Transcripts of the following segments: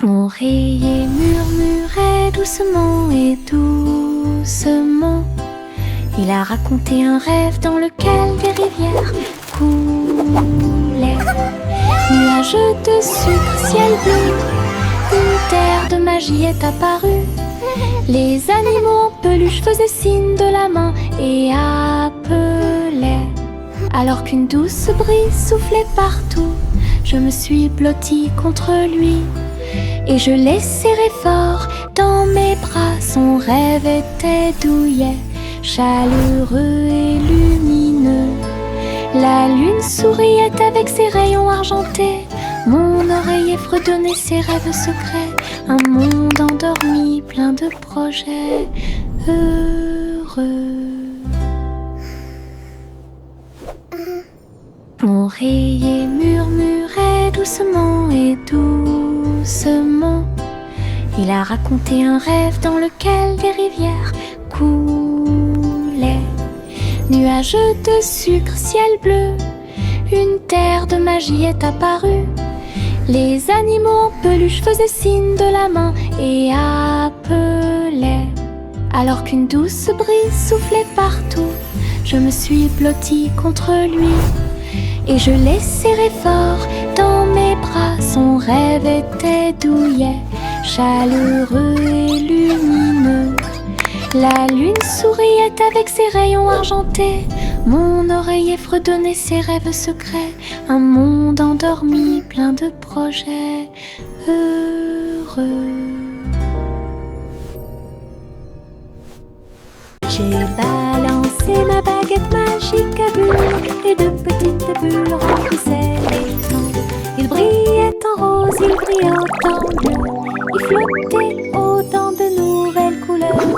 Oreiller murmurait doucement et doucement. Il a raconté un rêve dans lequel des rivières coulaient. Nuages de sucre, ciel bleu, une terre de magie est apparue. Les animaux en peluche faisaient signe de la main et appelaient. Alors qu'une douce brise soufflait partout, je me suis blottie contre lui. Et je l'ai serré fort dans mes bras. Son rêve était douillet, chaleureux et lumineux. La lune souriait avec ses rayons argentés. Mon oreiller fredonnait ses rêves secrets. Un monde endormi, plein de projets heureux. Oreiller murmurait doucement et doucement. Il a raconté un rêve dans lequel des rivières coulaient. Nuages de sucre, ciel bleu, une terre de magie est apparue. Les animaux en peluche faisaient signe de la main et appelaient. Alors qu'une douce brise soufflait partout, je me suis blottie contre lui. Et je l'ai serré fort dans mes bras. Son rêve était douillet, chaleureux et lumineux. La lune souriait avec ses rayons argentés. Mon oreiller fredonnait ses rêves secrets. Un monde endormi, plein de projets heureux. J'ai balancé ma baguette magique à bulles, et de petites bulles remplissaient l'étang. Il brillait en rose, il brillait en bleu, il flottait autant de nouvelles couleurs.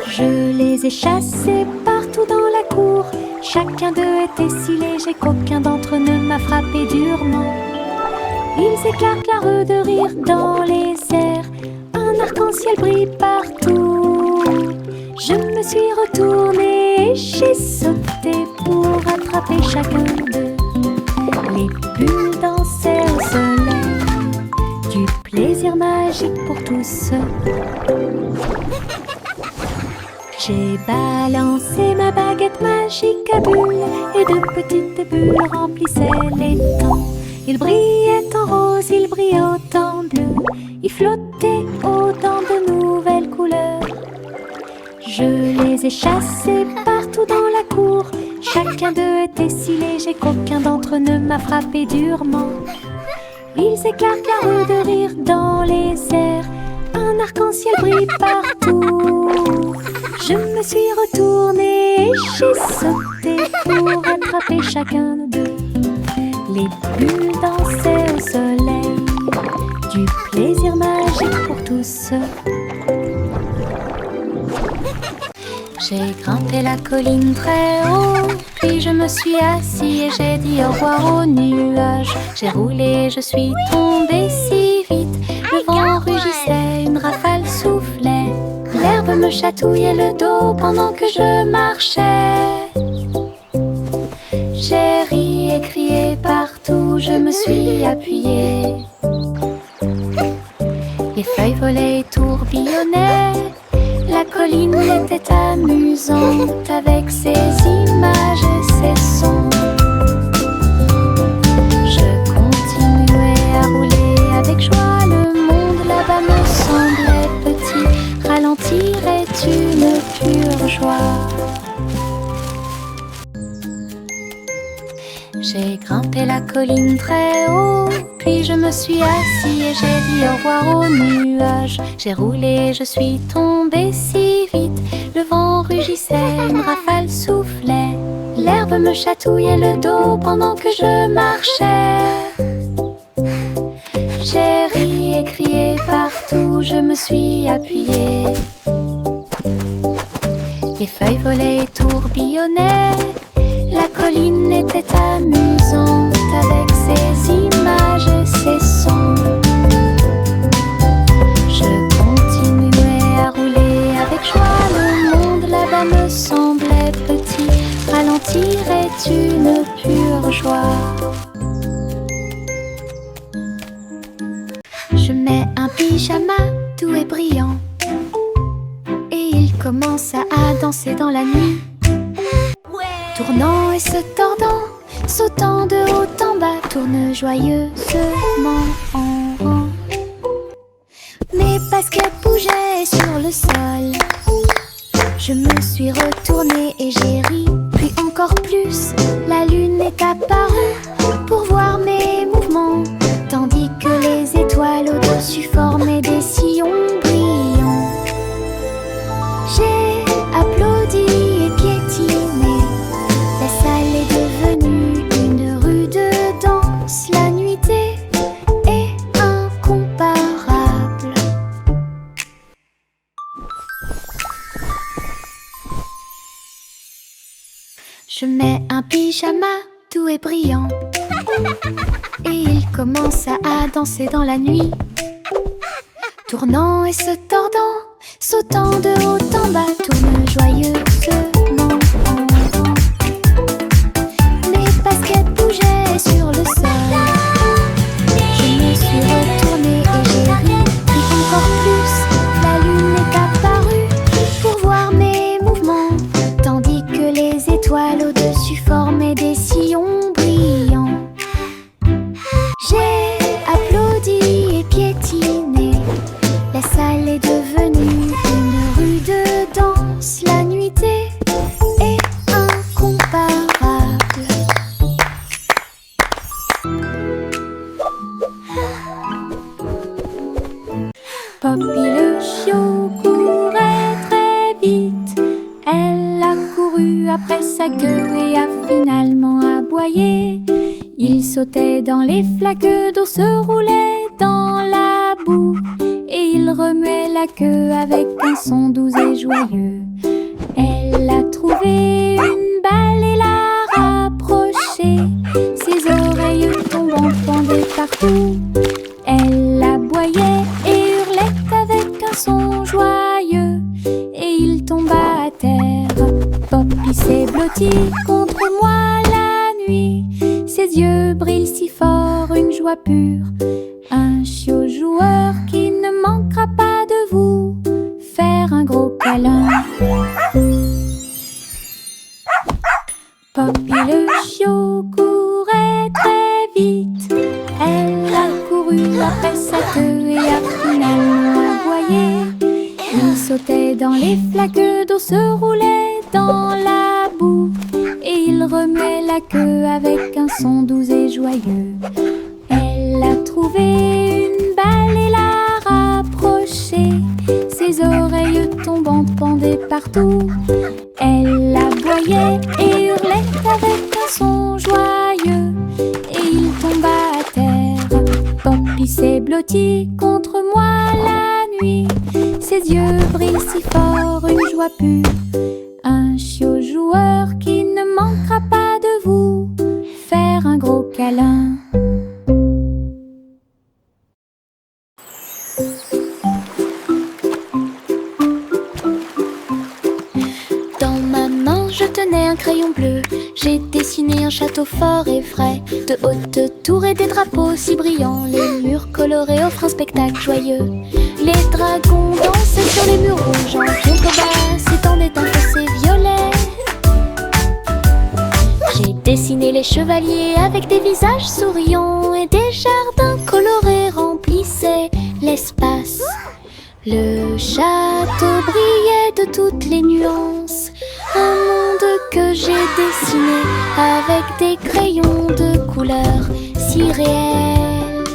Je les ai chassés partout dans la cour. Chacun d'eux était si léger qu'aucun d'entre eux ne m'a frappé durement. Ils éclatent l'heureux de rire dans les airs. Un arc-en-ciel brille partout. Je me suis retournée et j'ai sauté pour attraper chacun d'eux. Les bulles dansaient au soleil, du plaisir magique pour tous. J'ai balancé ma baguette magique à bulles, et de petites bulles remplissaient l'étang. Il brillait en rose, il brillait en bleu, il flottait autant de nouvelles couleurs. Je les ai chassés partout dans la cour. Chacun d'eux était si léger qu'aucun d'entre eux ne m'a frappé durement. Ils éclatent la rue de rire dans les airs. Un arc-en-ciel brille partout. Je me suis retournée et j'ai sauté pour attraper chacun d'eux. Les bulles dansaient au soleil, du plaisir magique pour tous. J'ai grimpé la colline très haut, puis je me suis assis et j'ai dit au revoir aux nuages. J'ai roulé, je suis tombée si vite, le vent rugissait, une rafale soufflait. L'herbe me chatouillait le dos pendant que je marchais. J'ai ri et crié partout, je me suis appuyée. Les feuilles volaient et tourbillonnaient. La colline était amusante avec ses images et ses sons. Je continuais à rouler avec joie. Le monde là-bas me semblait petit. Ralentir est une pure joie. J'ai grimpé la colline très haut, puis je me suis assis et j'ai dit au revoir aux nuages. J'ai roulé, je suis tombée si vite, le vent rugissait, une rafale soufflait. L'herbe me chatouillait le dos pendant que je marchais. J'ai ri et crié partout, je me suis appuyée. Les feuilles volaient et tourbillonnaient. La colline était amusante avec ses images et ses sons. Je continuais à rouler avec joie. Le monde là-bas me semblait petit. Ralentir est une pure joie. Je pyjama doux et brillant, et il commence à danser dans la nuit. Tournant et se tordant, sautant de haut en bas, tourne joyeusement en rond. Mes baskets bougeaient sur le sol. Je me suis retournée et j'ai ri, puis encore plus. La lune est apparue pour voir mes mouvements, tandis que les étoiles au-dessus formaient des sillons brillants. J'ai applaudi et piétiné. La salle est devenue une rue de danse. La nuitée est incomparable. Je mets un pyjama doux et brillant, et il commence à danser dans la nuit. Tournant et se tordant, sautant de haut en bas, tourne joyeusement en rond. Mes baskets bougeaient sur le sol. Je me suis retournée et j'ai ri, puis encore plus. La lune est apparue pour voir mes mouvements, tandis que les étoiles au-dessus formaient des sillons brillants. J'ai applaudi et piétiné. La salle est devenue une rue de danse. La nuitée est incomparable. Poppy le chiot courait très vite. Elle a couru après sa queue et a finalement aboyé. Il sautait dans les flaques d'eau, se roulait dans la boue, et il remuait la queue avec un son doux et joyeux. Elle a trouvé une balle et l'a rapprochée. Ses oreilles tombant pendaient partout. Elle aboyait et hurlait avec un son joyeux, et il tomba à terre. Poppy s'est blotti contre moi la nuit. Ses yeux brillent si fort, une joie pure. Un chiot joueur qui ne manquera pas de vous faire un gros câlin. Poppy le chiot courait très vite. Elle a couru après sa queue et a finalement aboyé. Il sautait dans les flaques d'eau, se roulait dans la boue, et il remuait la queue avec un son doux et joyeux. Elle a trouvé une balle et l'a rapprochée. Ses oreilles tombant pendaient partout. Elle aboyait et hurlait avec un son joyeux, et il tomba à terre. Poppy s'est blotti contre moi la nuit. Ses yeux brillent si fort, une joie pure. Un chiot joueur qui ne manquera pas de vous faire un gros câlin. Dans ma main, je tenais un crayon bleu. J'ai dessiné un château fort et frais, de hautes tours et des drapeaux si brillants. Les murs colorés offrent un spectacle joyeux. Les dragons dansaient sur les murs rouges. En contrebas s'étendait un fossé violet. J'ai dessiné les chevaliers avec des visages souriants, et des jardins colorés remplissaient l'espace. Le château brillait de toutes les nuances, un monde que j'ai dessiné avec des crayons de couleurs si réels.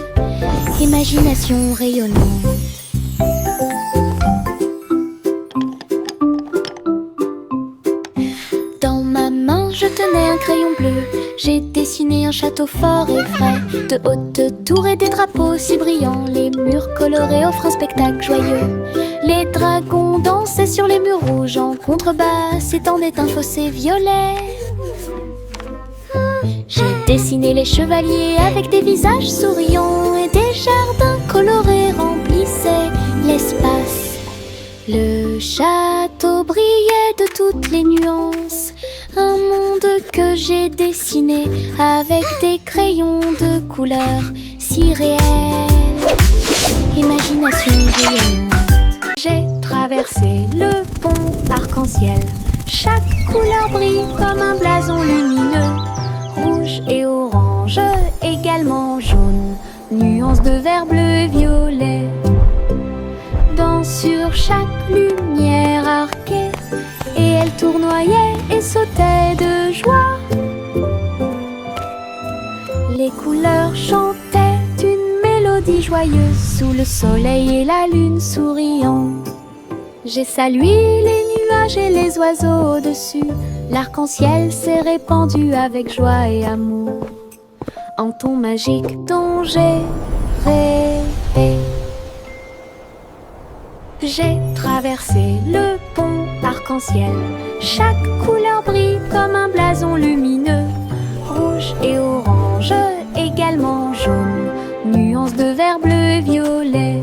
Imagination rayonnante. Dans ma main, je tenais un crayon bleu. J'ai dessiné un château fort et frais, de hautes tours et des drapeaux si brillants. Les murs colorés offrent un spectacle joyeux. Les dragons dansaient sur les murs rouges. En contrebas s'étendait un fossé violet. J'ai dessiné les chevaliers avec des visages souriants, et des jardins colorés remplissaient l'espace. Le château brillait de toutes les nuances, un monde que j'ai dessiné avec des crayons de couleurs si réels. imagination géante. J'ai traversé le pont arc-en-ciel. Chaque couleur brille comme un blason lumineux. Rouge et orange, également jaune. Nuances de vert, bleu et violet. Sur chaque lumière arquée, et elle tournoyait et sautait de joie. Les couleurs chantaient une mélodie joyeuse sous le soleil et la lune souriant. J'ai salué les nuages et les oiseaux au-dessus. L'arc-en-ciel s'est répandu avec joie et amour en ton magique dont j'ai rêvé. J'ai traversé le pont arc-en-ciel. Chaque couleur brille comme un blason lumineux. Rouge et orange, également jaune. Nuances de vert, bleu et violet.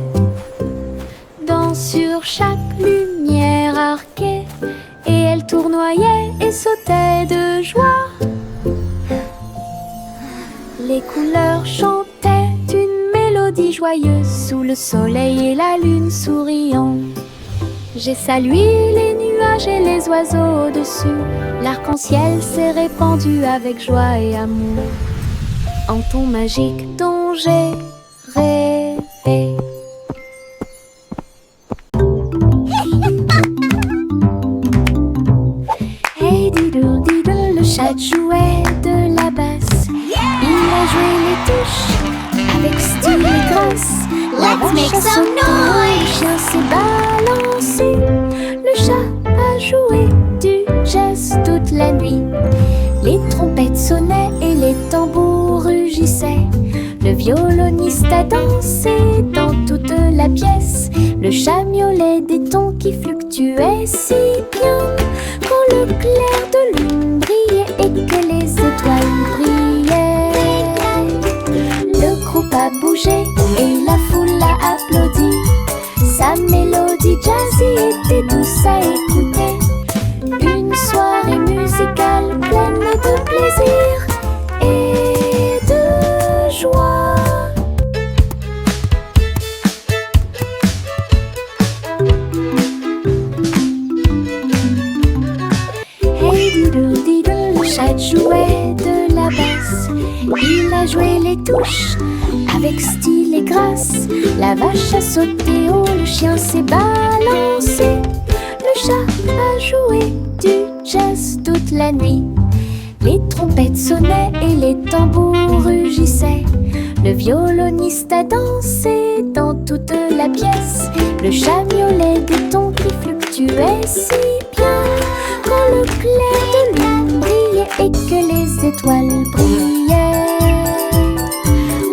Sur chaque lumière arquée, et elle tournoyait et sautait de joie. Les couleurs chantaient une mélodie joyeuse sous le soleil et la lune souriant. J'ai salué les nuages et les oiseaux au-dessus. L'arc-en-ciel s'est répandu avec joie et amour en ton magique dont j'ai rêvé. Hey diddle diddle, le chat jouait de la basse. Il a joué les touches avec style et grâce. Let's make some noise. Le chien s'est balancé. Le chat a joué du jazz toute la nuit. Les trompettes sonnaient et les tambours rugissaient. Le violoniste a dansé dans toute la pièce. Le chat miaulait des tons qui fluctuaient si bien. Quand le clair de lune brillait et que les étoiles brillaient, le groupe a bougé et la foule a applaudi. Sa mélodie jazzy était douce à écouter. Une soirée musicale pleine de plaisir et de joie. Hey diddle diddle, le chat jouait de la basse. Il a joué les touches avec style et grâce. La vache a sauté haut, le chien s'est balancé. Le chat a joué du jazz toute la nuit. Les trompettes sonnaient et les tambours rugissaient. Le violoniste a dansé dans toute la pièce. Le chat miaulait des tons qui fluctuaient si bien. Quand le clair de lune brillait et que les étoiles brillaient,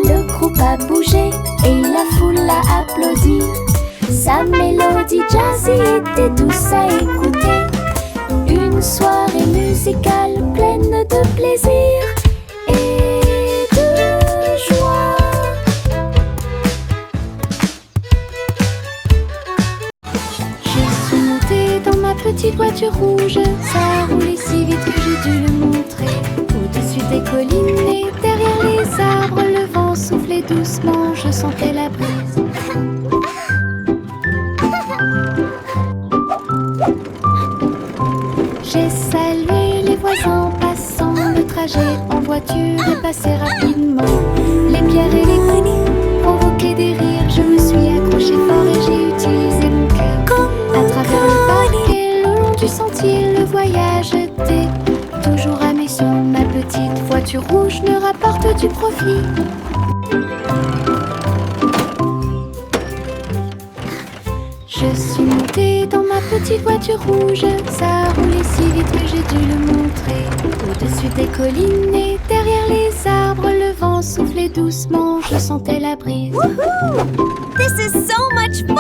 le groupe a bougé et la foule a applaudi. Sa mélodie jazzy était douce à écouter. Une soirée musicale pleine de plaisir et de joie. Je suis montée dans ma petite voiture rouge. Ça a roulé si vite que j'ai dû le montrer. Au-dessus des collines et derrière les arbres, le vent soufflait doucement, je sentais la brise. J'ai salué les voisins passant. Le trajet en voiture est passé rapidement. Les pierres et les coups provoquaient des rires. Je me suis accrochée fort et j'ai utilisé mon cœur. À travers le parc et le long du sentier, le voyage était toujours amusant. Ma petite voiture rouge me rapporte du profit. Je suis montée dans ma petite voiture rouge. Ça a roulé si vite que j'ai dû le montrer. Au-dessus des collines et derrière les arbres, le vent soufflait doucement, je sentais la brise. This is so much fun!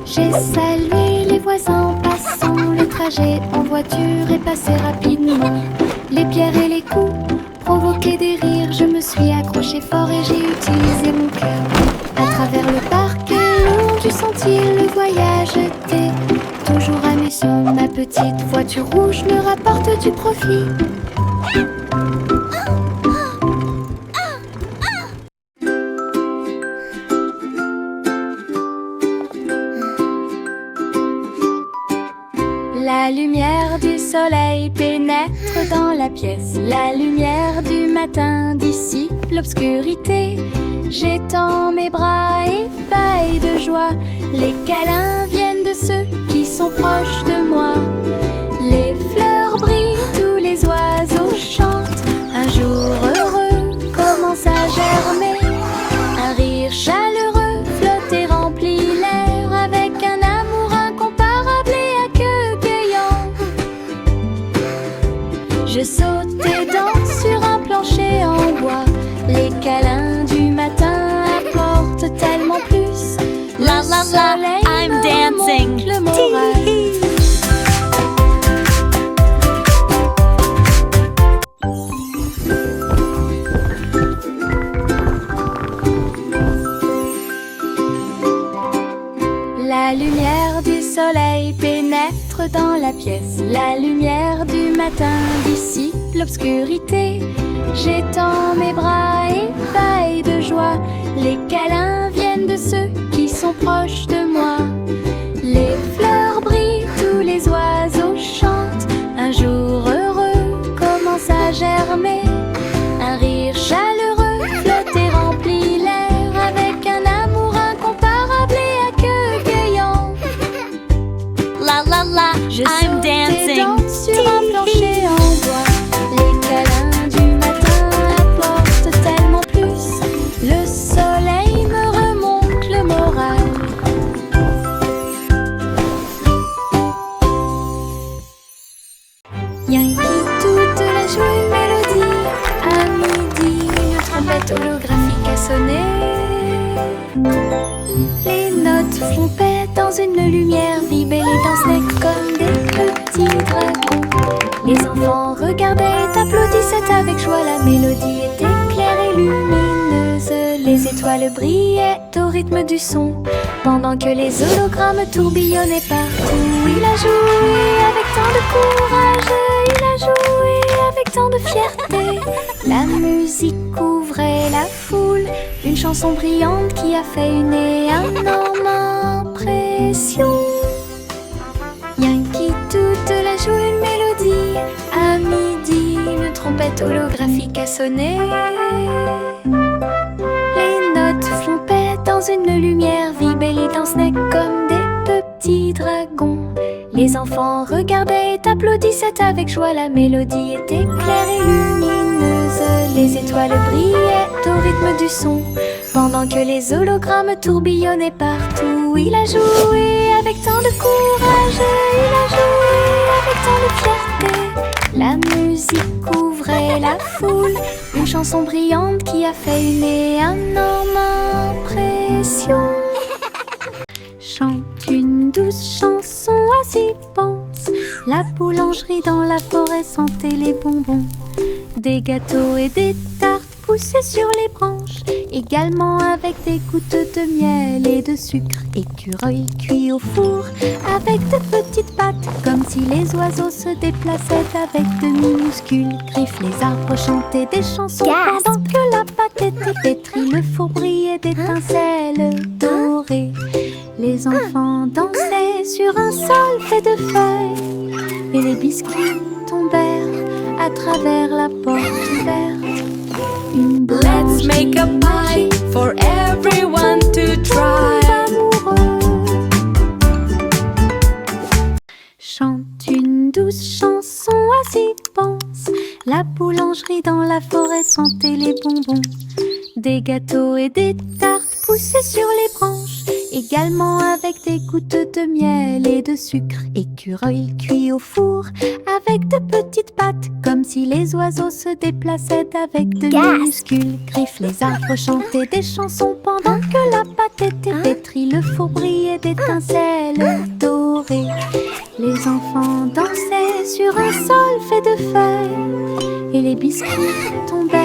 J'ai salué les voisins passant. Le trajet en voiture est passé rapidement. Les pierres et les coups provoquaient des rires. Je me suis accrochée fort et j'ai utilisé mon cœur. À travers le parc et le long du sentier, le voyage était toujours amusant. Ma petite voiture rouge me rapporte du profit. La lumière du soleil pénètre dans la pièce. La lumière du matin dissipe l'obscurité. J'étends mes bras ébahis de joie. Les câlins viennent de ceux qui sont proches de moi. Les fleurs brillent, tous les oiseaux chantent. Un jour heureux commence à germer. Un rire chaleureux flotte et remplit l'air avec un amour incomparable et accueillant. Je saute et danse sur un plancher en bois. Les câlins du matin apportent tellement plus. La la la, I'm dancing. Le moral. La lumière du soleil pénètre dans la pièce. La lumière du matin dissipe l'obscurité. J'étends mes bras ébahis de joie. Les câlins viennent de ceux qui sont proches de moi. Les fleurs brillent, tous les oiseaux chantent. Un jour heureux commence à germer. Un rire chaleureux flotte et remplit l'air avec un amour incomparable et accueillant. La la la, Je I'm saute et dancing. danse sur un plancher en bois. Les câlins du matin apportent tellement plus. Le soleil me remonte le moral. Yankee toute la jolie mélodie. À midi, une trompette holographique a sonné. Les notes flompaient dans une lumière vive et les dansaient comme des petits dragons. Les enfants regardaient et applaudissaient avec joie. La mélodie était claire et lumineuse. Les étoiles brillaient au rythme du son, pendant que les hologrammes tourbillonnaient partout. Il a joué avec tant de courage, il a joué avec tant de fierté. La musique couvrait la foule, une chanson brillante qui a fait une énorme impression. Yankee toute la joue une mélodie. À midi, une trompette holographique a sonné. Les notes flompaient dans une lumière vive et les dansaient comme des petits dragons. Les enfants regardaient et applaudissaient avec joie. La mélodie était claire et lumineuse. Les étoiles brillaient au rythme du son, pendant que les hologrammes tourbillonnaient partout. Il a joué avec tant de courage, il a joué avec tant de fierté. La musique couvrait la foule, une chanson brillante qui a fait une énorme impression. Chante une douce chanson, assis pense. La boulangerie dans la forêt sentait les bonbons. Des gâteaux et des tartes poussaient sur les branches, également avec des gouttes de miel et de sucre. Écureuil cuit au four avec de petites pattes, comme si les oiseaux se déplaçaient avec de minuscules griffes. Les arbres chantaient des chansons pendant que la pâte était pétrie. Le four brillait d'étincelles dorées. Les enfants dansaient sur un sol fait de feuilles, et les biscuits tombèrent à travers la porte ouverte. Une Let's make a pie for everyone to try. Chante une douce chanson, assis pense. La boulangerie dans la forêt sentait les bonbons. Des gâteaux et des tartes poussaient sur les branches, également avec des gouttes de miel et de sucre. Écureuil cuit au four avec de petites pattes, comme si les oiseaux se déplaçaient avec de minuscules griffes. Les arbres chantaient des chansons pendant que la pâte était pétrie. Le four brillait d'étincelles dorées. Les enfants dansaient sur un sol fait de feuilles, et les biscuits tombèrent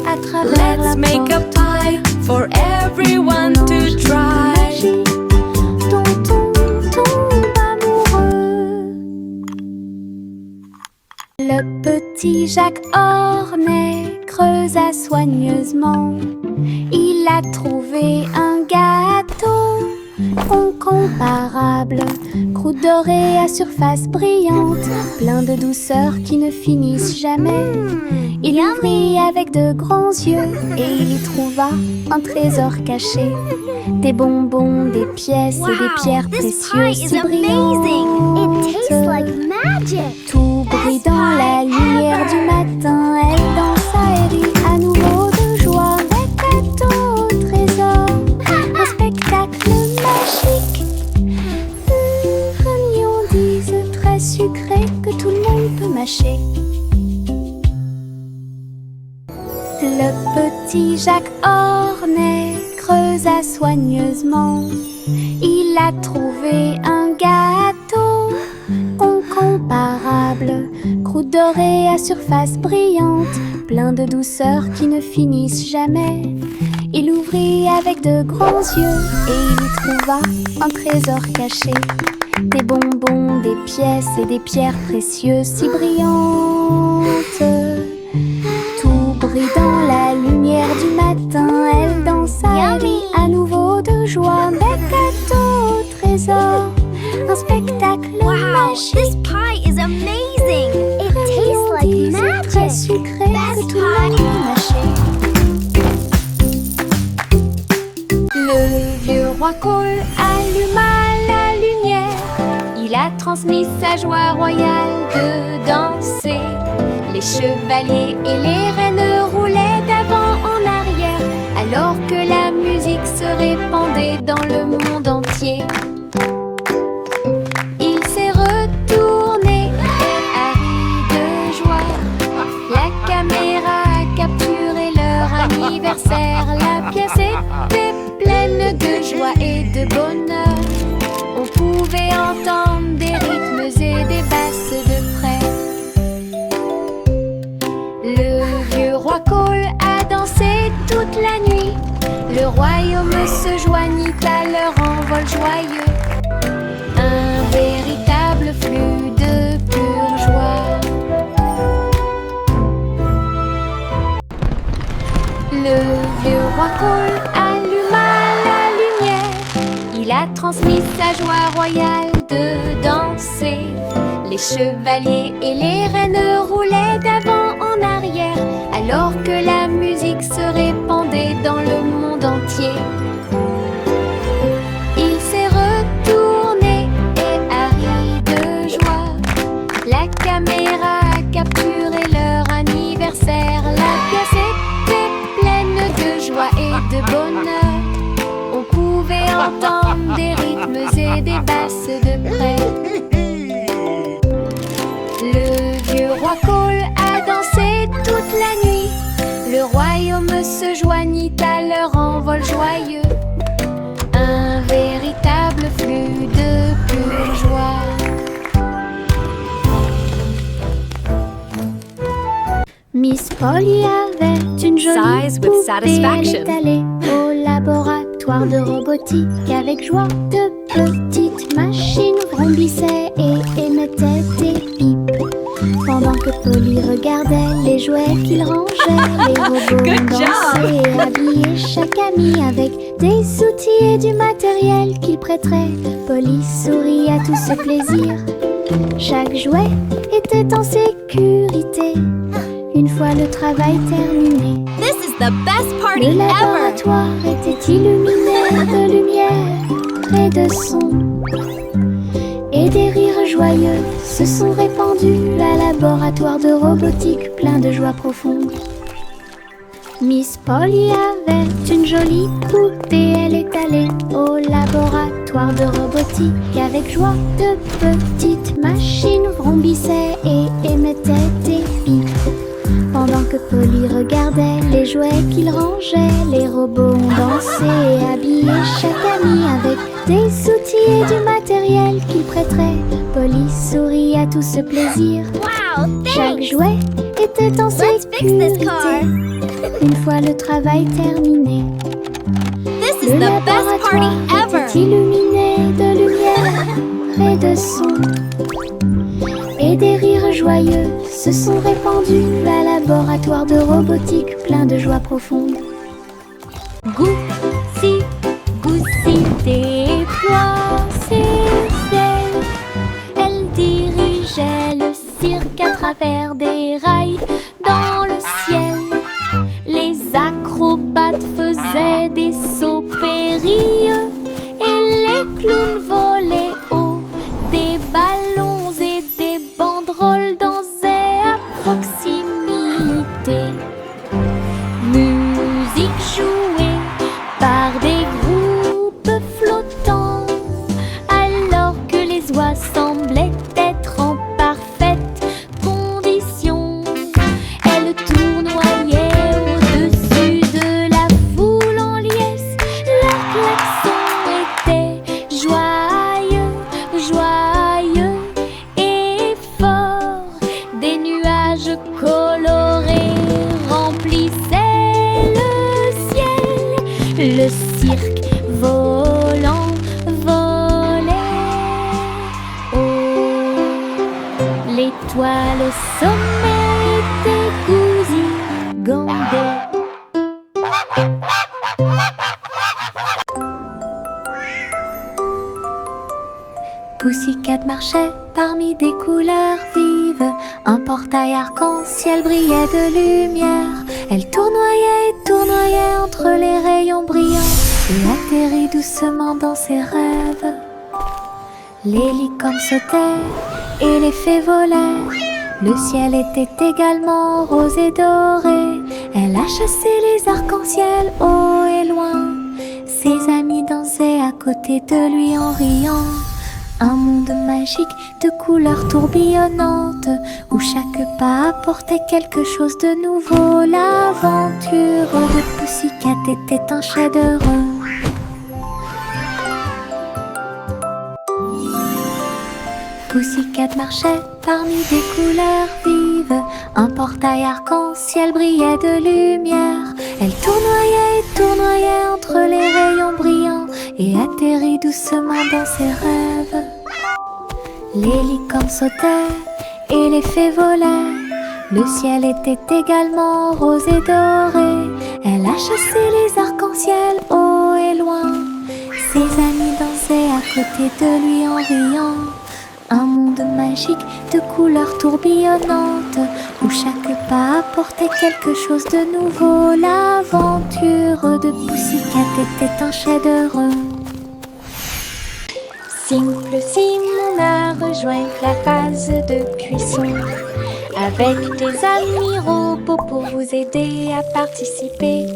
à travers la Let's make a porte pie for everyone to try. dont on tombe amoureux. Le petit Jacques Ornet creusa soigneusement. Il a trouvé un gâteau incomparable croûte dorée à surface brillante, plein de douceur qui ne finissent jamais. Il ouvrit avec de grands yeux et il y trouva un trésor caché. Des bonbons, des pièces et des pierres précieuses si brillantes. Tout brille dans la lumière du matin. Elle dansa et rit à nouveau de joie. Des cadeaux au trésor, un spectacle magique. Une friandise très sucrée que tout le monde peut mâcher. Le petit Jacques Ornet creusa soigneusement. Il a trouvé un gâteau incomparable, croûte dorée à surface brillante, plein de douceur qui ne finissent jamais. Il ouvrit avec de grands yeux et il y trouva un trésor caché. Des bonbons, des pièces et des pierres précieuses si brillantes. Tout brille dans la lumière du matin. Elle dansa et rit à nouveau de joie. Des cadeaux au trésor, un spectacle magique. This pie is amazing! It tastes like Très magic! sucré que Best tout le monde peut mâcher. Le vieux roi Cole alluma la lumière. Il a transmis sa joie royale de danser. Les chevaliers et les reines roulaient d'avant en arrière, alors que la musique se répandait dans le monde entier. Il s'est retourné et a ri de joie. La caméra a capturé leur anniversaire. La pièce était pleine de joie et de bonheur. On pouvait entendre des rythmes et des basses de près. Le vieux roi Cole a dansé toute la nuit. Le royaume se joignit à leur envol joyeux. Un véritable flux de pure joie. Le vieux roi Cole alluma la lumière. Il a transmis sa joie royale de danser. Les chevaliers et les reines roulaient d'avant en arrière, alors que la musique se répandait dans le monde entier. Il s'est retourné et a ri de joie. La caméra a capturé leur anniversaire. La pièce était pleine de joie et de bonheur. On pouvait entendre des rythmes et des basses de près. Le vieux roi Cole a dansé toute la nuit. Le royaume se joignit à leur envol joyeux. Un véritable flux de pure joie. Miss Polly avait une jolie Sighs with poupée. satisfaction. Elle est allée au laboratoire de robotique. Avec joie, de petites machines vrombissaient et émettaient des pipes. Pendant que Polly regardait les jouets qu'il rangeait, les robots Good dansaient et habillaient chaque ami avec des outils et du matériel qu'il prêterait. Polly sourit à tout ce plaisir. Chaque jouet était en sécurité. Une fois le travail terminé, This is the best le party ever! laboratoire était illuminé de lumière et de son. Et des rires joyeux se sont répandus à laboratoire de robotique plein de joie profonde. Miss Polly avait une jolie poupée. Elle est allée au laboratoire de robotique. Avec joie, de petites machines vrombissaient et émettaient des pipes. Pendant que Polly regardait les jouets qu'il rangeait, les robots ont dansé et habillé chaque ami avec des outils et du matériel qu'il prêterait. Polly sourit à tout ce plaisir. Wow, Chaque thanks! jouet était en Let's fix this sécurité. car! Une fois le travail terminé, This is le the best party laboratoire ever! était illuminé de lumière et de son. Et des rires joyeux se sont répandus à laboratoire de robotique plein de joie profonde. Goussi, goussi, déploie ses ailes. faire des rails dans le ciel. Les acrobates faisaient des sauts périlleux et les clowns volaient haut. Des ballons et des banderoles dansaient à proximité. Musique jouée par des groupes flottants, alors que les oies semblaient être en parfaite condition. Elles tournoyaient au-dessus de la foule en liesse. Leur klaxon était joyeux, joyeux et fort. Des nuages colorés remplissaient le ciel. Le cirque volant volait haut. L'étoile au sommet était gousillangandée. Pussycat marchait parmi des couleurs vives. Un portail arc-en-ciel brillait de lumière. Elle tournoyait et tournoyait entre les rayons brillants et atterrit doucement dans ses rêves. Les licornes sautaient et les fées volaient. Le ciel était également rose et doré. Elle a chassé les arcs-en-ciel haut et loin. Ses amis dansaient à côté de lui en riant. Un monde magique de couleurs tourbillonnantes où chaque pas apportait quelque chose de nouveau. L'aventure de Pussycat était un chef-d'œuvre. Pussycat marchait parmi des couleurs vives. Un portail arc-en-ciel brillait de lumière. Elle tournoyait et tournoyait entre les rayons brillants et atterrit doucement dans ses rêves. Les licornes sautaient et les fées volaient. Le ciel était également rose et doré. Elle a chassé les arcs-en-ciel haut et loin. Ses amis dansaient à côté de lui en riant. Un monde magique de couleurs tourbillonnantes où chaque pas apportait quelque chose de nouveau. L'aventure de Pussycat était un chef-d'œuvre. Simple Simon a rejoint la phase de cuisson avec des amis robots pour vous aider à participer.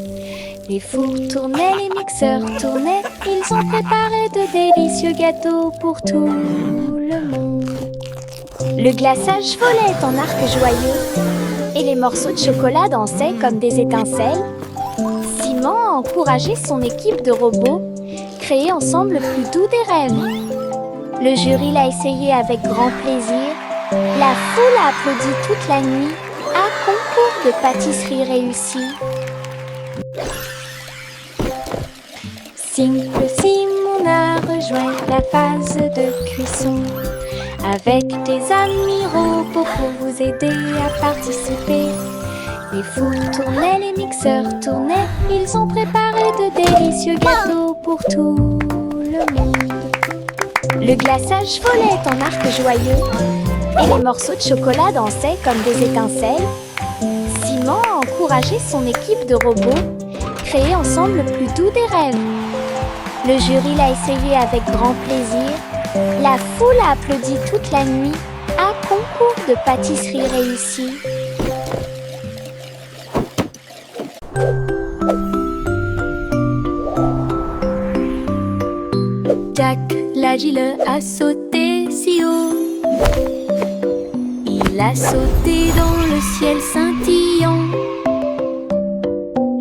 Les fours tournaient, les mixeurs tournaient, ils ont préparé de délicieux gâteaux pour tout le monde. Le glaçage volait en arc joyeux et les morceaux de chocolat dansaient comme des étincelles. Simon a encouragé son équipe de robots, créer ensemble le plus doux des rêves. Le jury l'a essayé avec grand plaisir. La foule a applaudi toute la nuit. Un concours de pâtisserie réussi. Simple Simon a rejoint la phase de cuisson avec des amis robots pour vous aider à participer. Les fours tournaient, les mixeurs tournaient, ils ont préparé de délicieux gâteaux pour tout le monde. Le glaçage volait en arc joyeux et les morceaux de chocolat dansaient comme des étincelles. Simon a encouragé son équipe de robots, créer ensemble le plus doux des rêves. Le jury l'a essayé avec grand plaisir. La foule a applaudi toute la nuit. Un concours de pâtisserie réussi. Jack l'agile a sauté si haut. Il a sauté dans le ciel scintillant.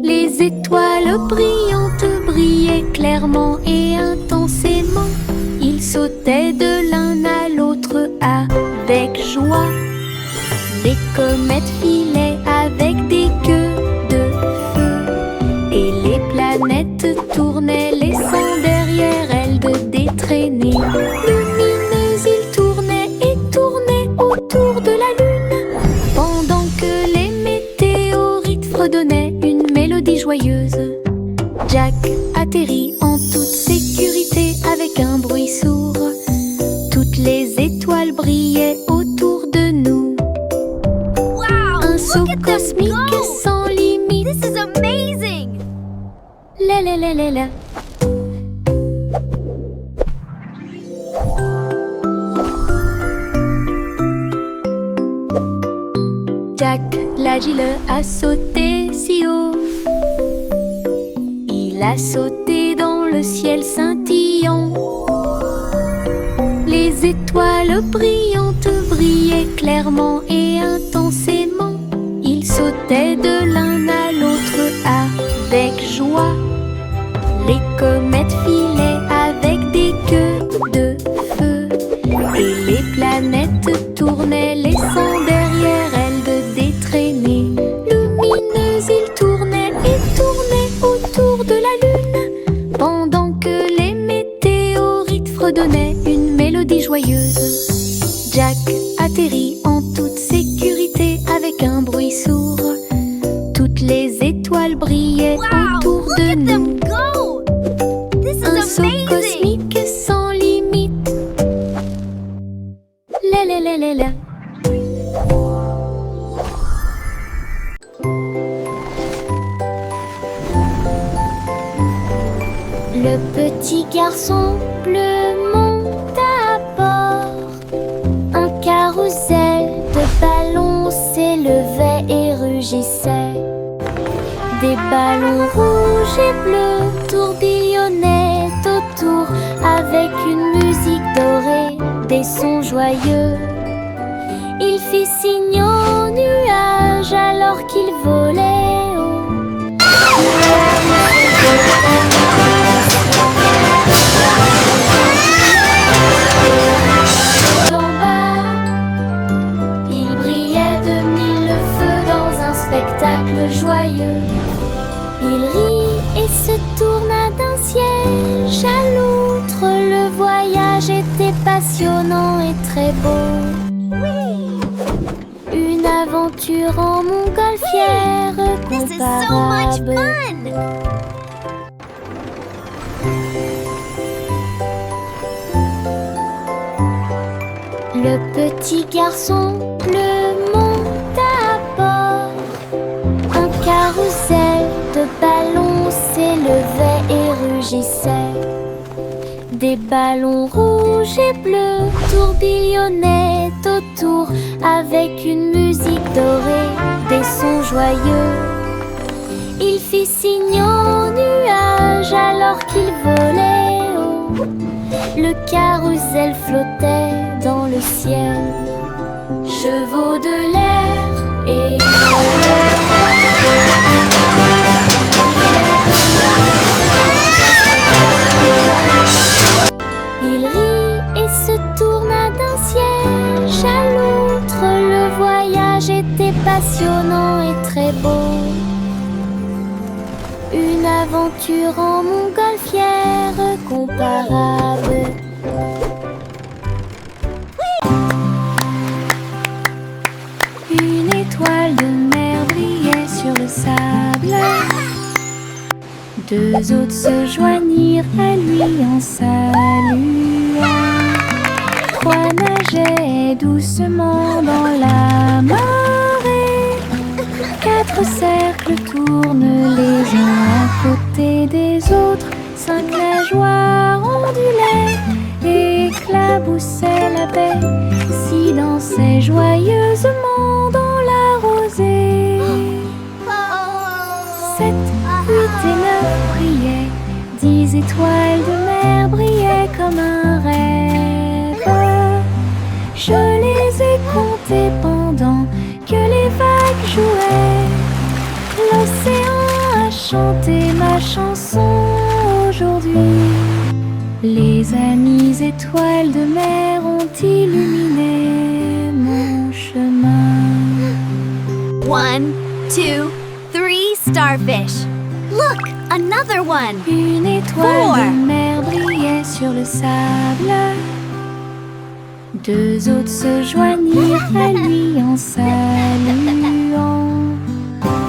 Les étoiles brillantes brillaient clairement et intensément. Il sautait de l'un à l'autre avec joie. Les comètes filaient avec des queues de feu et les planètes tournaient, laissant derrière elles des traînées lumineuses. Ils tournaient et tournaient autour de la lune pendant que les météorites fredonnaient une mélodie joyeuse. Jack atterrit en toute sécurité avec un bruit sourd. Toutes les étoiles brillaient autour de nous. cosmique go! sans limite. This is amazing! La la la la la. Jack l'agile a sauté si haut. Il a sauté dans le ciel scintillant. Les étoiles brillantes brillaient clairement et intensément. Il sautait de l'un à l'autre avec joie. Les comètes filaient avec des queues de feu. Et les planètes tournaient, laissant derrière elles des traînées lumineuses. Ils tournaient et tournaient autour de la lune, pendant que les météorites fredonnaient une mélodie joyeuse. Jack atterrit en toute sécurité avec un bruit sourd. Toutes les étoiles brillaient Wow! autour Look de at nous. them go! This Un is saut amazing! cosmique sans limite. La la la la la. Le petit garçon bleu monte à bord. Un carrousel de ballons s'élevait et rugissait. Des ballons rouges et bleus tourbillonnaient autour avec une musique dorée, des sons joyeux. Il fit signe aux nuages alors qu'il volait haut. En bas, il brillait de mille feux dans un spectacle joyeux. Il rit et se tourna d'un siège à l'autre. Le voyage était passionnant et très beau. Une aventure en montgolfière This is so much comparable. fun! Le petit garçon bleu monte à bord. Un carrousel de ballons s'élevait et rugissait. Des ballons rouges et bleus tourbillonnaient autour avec une musique dorée, des sons joyeux. Il fit signe aux nuages alors qu'il volait haut. Le carrousel flottait dans le ciel. Chevaux de l'air et il rit et se tourna d'un siège à l'autre. Le voyage était passionnant et très beau. Une aventure en montgolfière comparable. Une étoile de mer brillait sur le sable. Deux autres se joignirent à lui en saluant. Trois nageaient doucement dans la marée. Quatre cercles tournent les uns à côté des autres. Cinq nageoires ondulaient et éclaboussaient la baie. Six dansaient joyeusement dans la rosée. Sept, huit et neuf brillaient. 10 étoiles de mer brillaient comme un rêve. Je les ai comptées pendant que les vagues jouaient. L'océan a chanté ma chanson aujourd'hui. Les amies étoiles de mer ont illuminé mon chemin. 1, 2, 3 starfish. Look, another one. Une étoile de mer brillait sur le sable. Deux autres se joignirent à lui en saluant.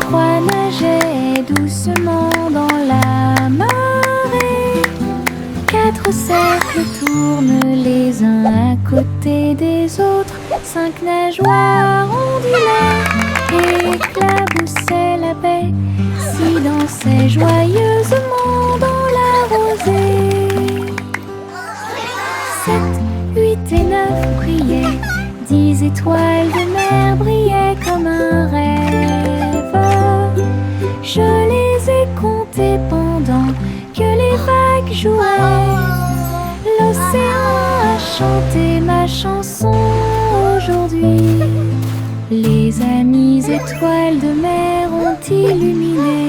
Trois nageaient doucement dans la marée. Quatre cercles tournent les uns à côté des autres. Cinq nageoires ondulaient et éclaboussait la baie, si dansait joyeusement dans la rosée. 7, 8 et 9 brillaient, 10 étoiles de mer brillaient comme un rêve. Je les ai comptées pendant que les vagues jouaient. L'océan a chanté ma chanson aujourd'hui. Les amies étoiles de mer ont illuminé